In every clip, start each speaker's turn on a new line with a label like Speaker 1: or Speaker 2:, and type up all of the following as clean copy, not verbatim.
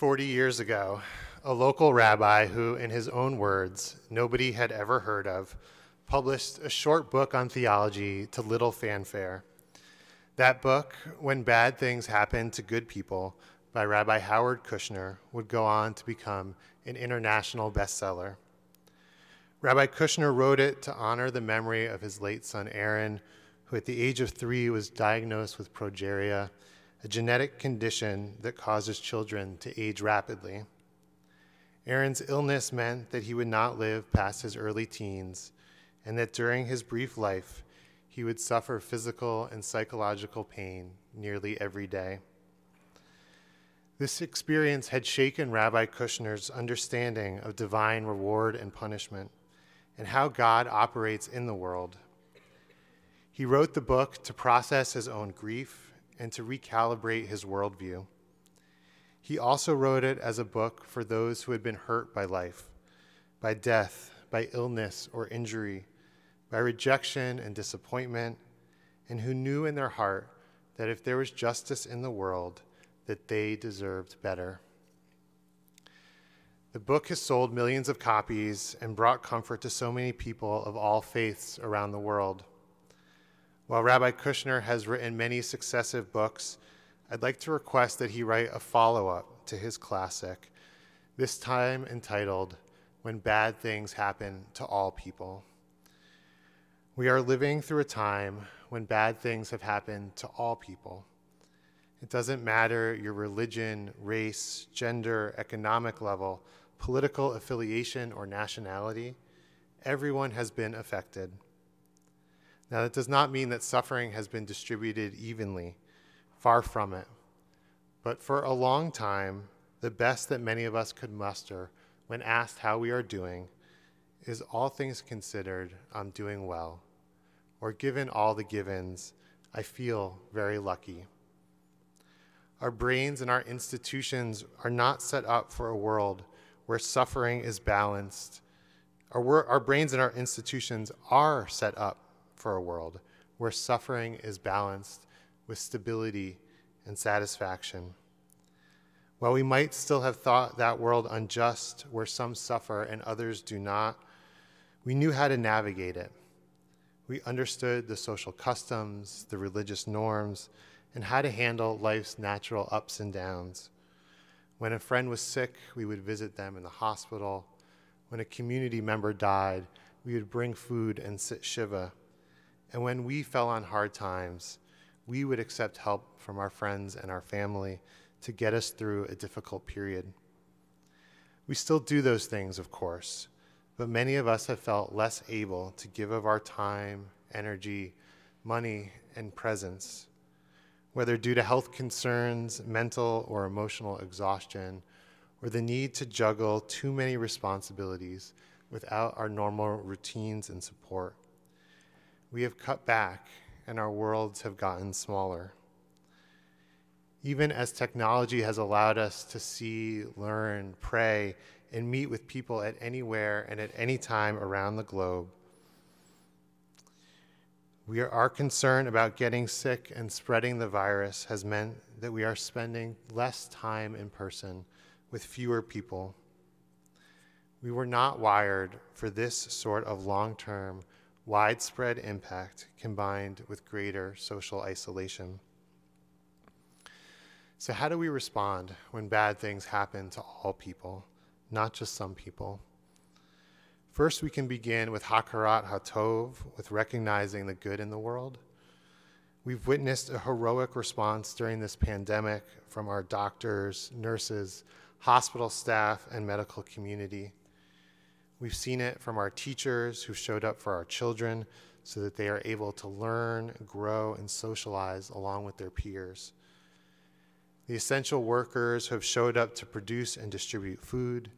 Speaker 1: 40 years ago, a local rabbi who, in his own words, nobody had ever heard of, published a short book on theology to little fanfare. That book, When Bad Things Happen to Good People, by Rabbi Howard Kushner, would go on to become an international bestseller. Rabbi Kushner wrote it to honor the memory of his late son Aaron, who at the age of 3 was diagnosed with progeria, a genetic condition that causes children to age rapidly. Aaron's illness meant that he would not live past his early teens, and that during his brief life, he would suffer physical and psychological pain nearly every day. This experience had shaken Rabbi Kushner's understanding of divine reward and punishment, and how God operates in the world. He wrote the book to process his own grief and to recalibrate his worldview. He also wrote it as a book for those who had been hurt by life, by death, by illness or injury, by rejection and disappointment, and who knew in their heart that if there was justice in the world, that they deserved better. The book has sold millions of copies and brought comfort to so many people of all faiths around the world. While Rabbi Kushner has written many successive books, I'd like to request that he write a follow-up to his classic, this time entitled, When Bad Things Happen to All People. We are living through a time when bad things have happened to all people. It doesn't matter your religion, race, gender, economic level, political affiliation, or nationality. Everyone has been affected. Now, that does not mean that suffering has been distributed evenly. Far from it. But for a long time, the best that many of us could muster when asked how we are doing is, all things considered, I'm doing well. Or given all the givens, I feel very lucky. Our brains and our institutions are not set up for a world where suffering is balanced. Our brains and our institutions are set up for a world where suffering is balanced with stability and satisfaction. While we might still have thought that world unjust, where some suffer and others do not, we knew how to navigate it. We understood the social customs, the religious norms, and how to handle life's natural ups and downs. When a friend was sick, we would visit them in the hospital. When a community member died, we would bring food and sit shiva. And when we fell on hard times, we would accept help from our friends and our family to get us through a difficult period. We still do those things, of course, but many of us have felt less able to give of our time, energy, money, and presence, whether due to health concerns, mental or emotional exhaustion, or the need to juggle too many responsibilities without our normal routines and support. We have cut back, and our worlds have gotten smaller. Even as technology has allowed us to see, learn, pray, and meet with people at anywhere and at any time around the globe, our concern about getting sick and spreading the virus has meant that we are spending less time in person with fewer people. We were not wired for this sort of long-term, widespread impact combined with greater social isolation. So how do we respond when bad things happen to all people, not just some people? First, we can begin with Hakarat HaTov, with recognizing the good in the world. We've witnessed a heroic response during this pandemic from our doctors, nurses, hospital staff, and medical community. We've seen it from our teachers who showed up for our children so that they are able to learn, grow, and socialize along with their peers. The essential workers who have showed up to produce and distribute food,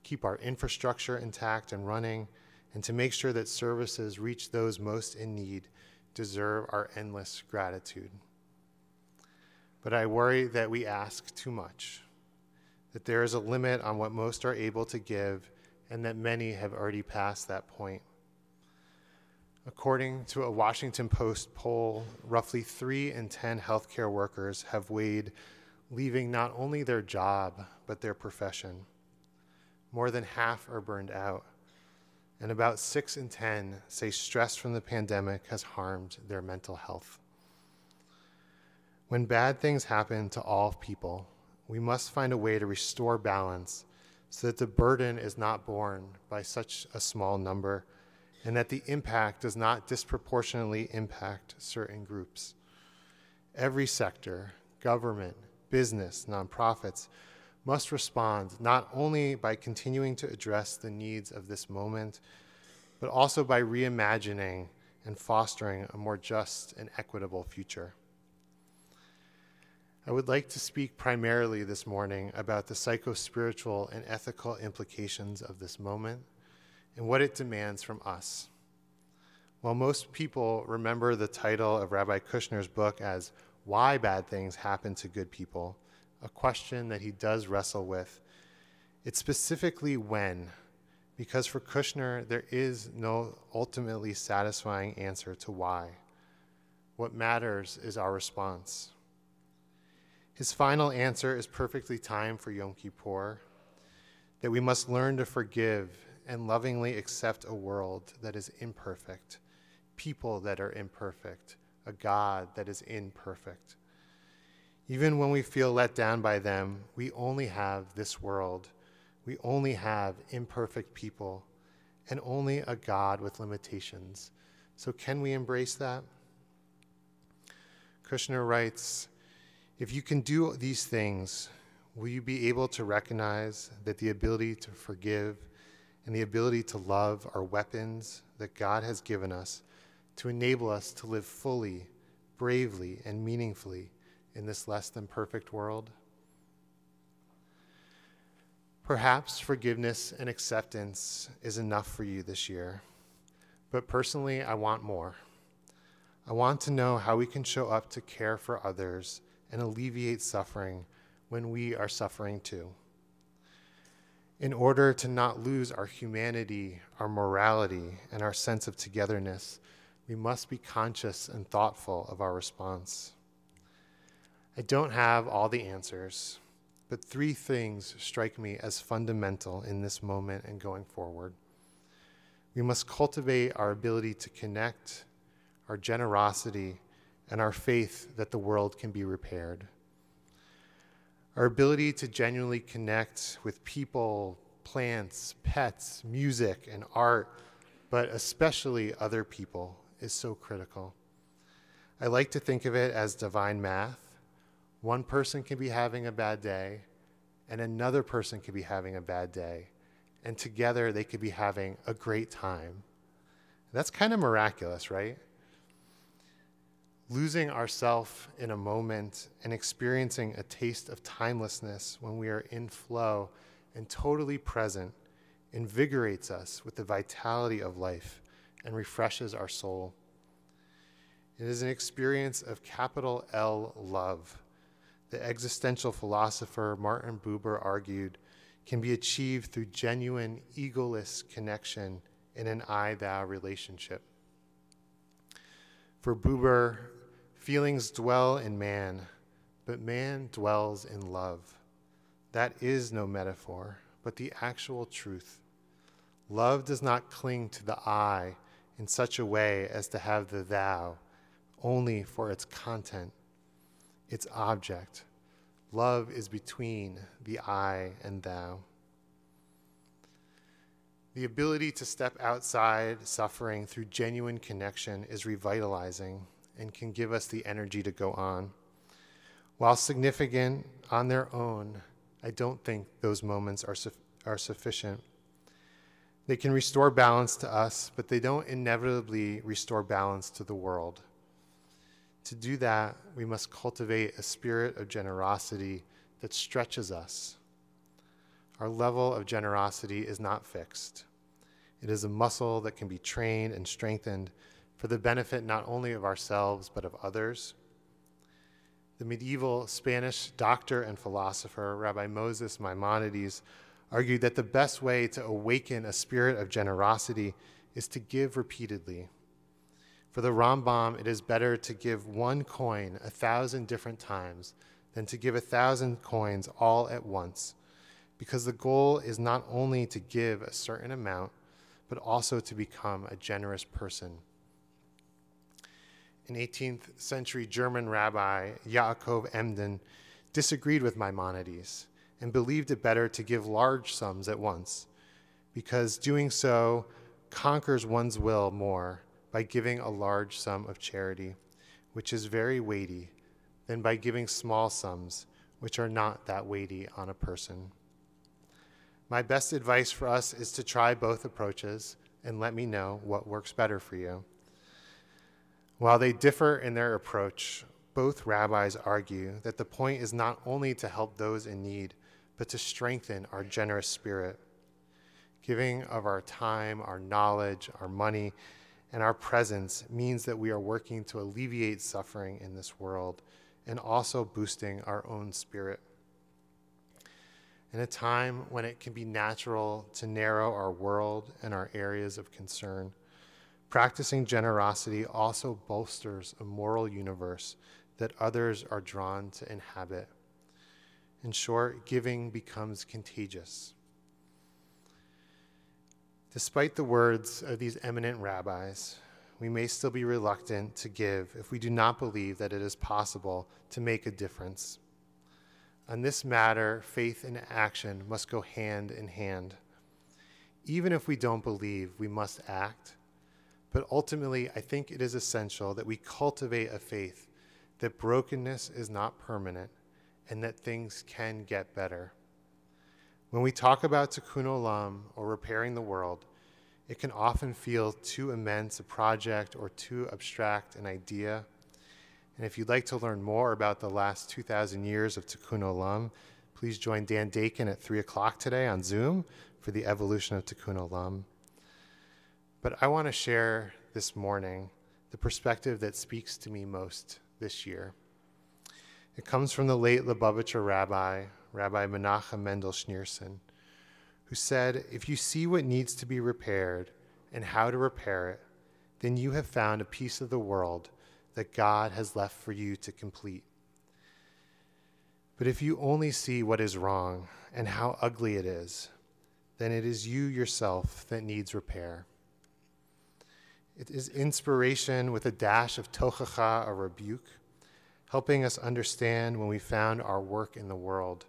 Speaker 1: keep our infrastructure intact and running, and to make sure that services reach those most in need deserve our endless gratitude. But I worry that we ask too much, that there is a limit on what most are able to give, and that many have already passed that point. According to a Washington Post poll, roughly 3 in 10 healthcare workers have weighed leaving not only their job, but their profession. More than half are burned out, and about 6 in 10 say stress from the pandemic has harmed their mental health. When bad things happen to all people, we must find a way to restore balance so that the burden is not borne by such a small number and that the impact does not disproportionately impact certain groups. Every sector, government, business, nonprofits, must respond not only by continuing to address the needs of this moment, but also by reimagining and fostering a more just and equitable future. I would like to speak primarily this morning about the psycho-spiritual and ethical implications of this moment and what it demands from us. While most people remember the title of Rabbi Kushner's book as Why Bad Things Happen to Good People, a question that he does wrestle with, it's specifically when, because for Kushner, there is no ultimately satisfying answer to why. What matters is our response. His final answer is perfectly timed for Yom Kippur, that we must learn to forgive and lovingly accept a world that is imperfect, people that are imperfect, a God that is imperfect. Even when we feel let down by them, we only have this world. We only have imperfect people and only a God with limitations. So can we embrace that? Kushner writes, if you can do these things, will you be able to recognize that the ability to forgive and the ability to love are weapons that God has given us to enable us to live fully, bravely, and meaningfully in this less than perfect world? Perhaps forgiveness and acceptance is enough for you this year, but personally, I want more. I want to know how we can show up to care for others and alleviate suffering when we are suffering too. In order to not lose our humanity, our morality, and our sense of togetherness, we must be conscious and thoughtful of our response. I don't have all the answers, but 3 things strike me as fundamental in this moment and going forward. We must cultivate our ability to connect, our generosity, and our faith that the world can be repaired. Our ability to genuinely connect with people, plants, pets, music, and art, but especially other people, is so critical. I like to think of it as divine math. One person can be having a bad day, and another person could be having a bad day, and together they could be having a great time. That's kind of miraculous, right? Losing ourselves in a moment and experiencing a taste of timelessness when we are in flow and totally present invigorates us with the vitality of life and refreshes our soul. It is an experience of capital L love. The existential philosopher Martin Buber argued can be achieved through genuine egoless connection in an I-thou relationship. For Buber, feelings dwell in man, but man dwells in love. That is no metaphor, but the actual truth. Love does not cling to the I in such a way as to have the thou only for its content, its object. Love is between the I and thou. The ability to step outside suffering through genuine connection is revitalizing and can give us the energy to go on. While significant on their own, I don't think those moments are sufficient. They can restore balance to us, but they don't inevitably restore balance to the world. To do that, we must cultivate a spirit of generosity that stretches us. Our level of generosity is not fixed. It is a muscle that can be trained and strengthened for the benefit not only of ourselves, but of others. The medieval Spanish doctor and philosopher, Rabbi Moses Maimonides, argued that the best way to awaken a spirit of generosity is to give repeatedly. For the Rambam, it is better to give one coin 1,000 different times than to give 1,000 coins all at once, because the goal is not only to give a certain amount, but also to become a generous person. An 18th century German rabbi, Yaakov Emden, disagreed with Maimonides and believed it better to give large sums at once, because doing so conquers one's will more by giving a large sum of charity, which is very weighty, than by giving small sums, which are not that weighty on a person. My best advice for us is to try both approaches and let me know what works better for you. While they differ in their approach, both rabbis argue that the point is not only to help those in need, but to strengthen our generous spirit. Giving of our time, our knowledge, our money, and our presence means that we are working to alleviate suffering in this world and also boosting our own spirit. In a time when it can be natural to narrow our world and our areas of concern, practicing generosity also bolsters a moral universe that others are drawn to inhabit. In short, giving becomes contagious. Despite the words of these eminent rabbis, we may still be reluctant to give if we do not believe that it is possible to make a difference. On this matter, faith and action must go hand in hand. Even if we don't believe, we must act. But ultimately, I think it is essential that we cultivate a faith that brokenness is not permanent and that things can get better. When we talk about tikkun olam, or repairing the world, it can often feel too immense a project or too abstract an idea. And if you'd like to learn more about the last 2,000 years of tikkun olam, please join Dan Dakin at 3 o'clock today on Zoom for the evolution of tikkun olam. But I want to share this morning the perspective that speaks to me most this year. It comes from the late Lubavitcher rabbi, Rabbi Menachem Mendel Schneerson, who said, if you see what needs to be repaired and how to repair it, then you have found a piece of the world that God has left for you to complete. But if you only see what is wrong and how ugly it is, then it is you yourself that needs repair. It is inspiration with a dash of tochacha, a rebuke, helping us understand when we found our work in the world,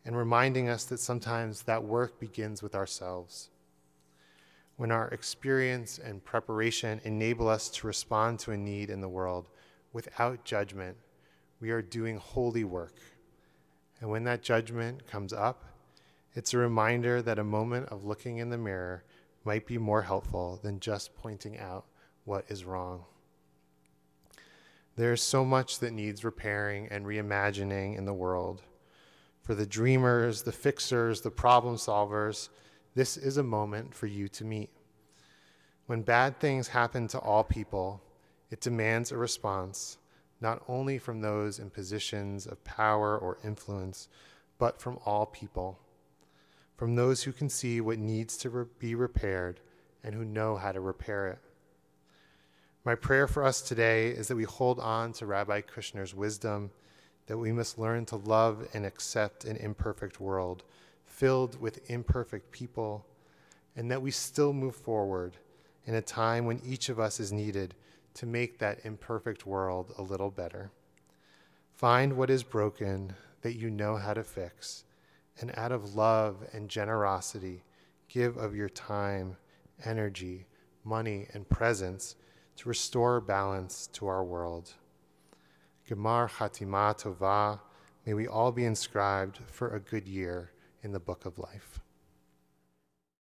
Speaker 1: and reminding us that sometimes that work begins with ourselves. When our experience and preparation enable us to respond to a need in the world without judgment, we are doing holy work. And when that judgment comes up, it's a reminder that a moment of looking in the mirror might be more helpful than just pointing out what is wrong. There is so much that needs repairing and reimagining in the world. For the dreamers, the fixers, the problem solvers, this is a moment for you to meet. When bad things happen to all people, it demands a response, not only from those in positions of power or influence, but from all people, from those who can see what needs to be repaired and who know how to repair it. My prayer for us today is that we hold on to Rabbi Kushner's wisdom, that we must learn to love and accept an imperfect world filled with imperfect people, and that we still move forward in a time when each of us is needed to make that imperfect world a little better. Find what is broken that you know how to fix, and out of love and generosity, give of your time, energy, money, and presence to restore balance to our world. Gemar Chatima Tova, may we all be inscribed for a good year in the book of life.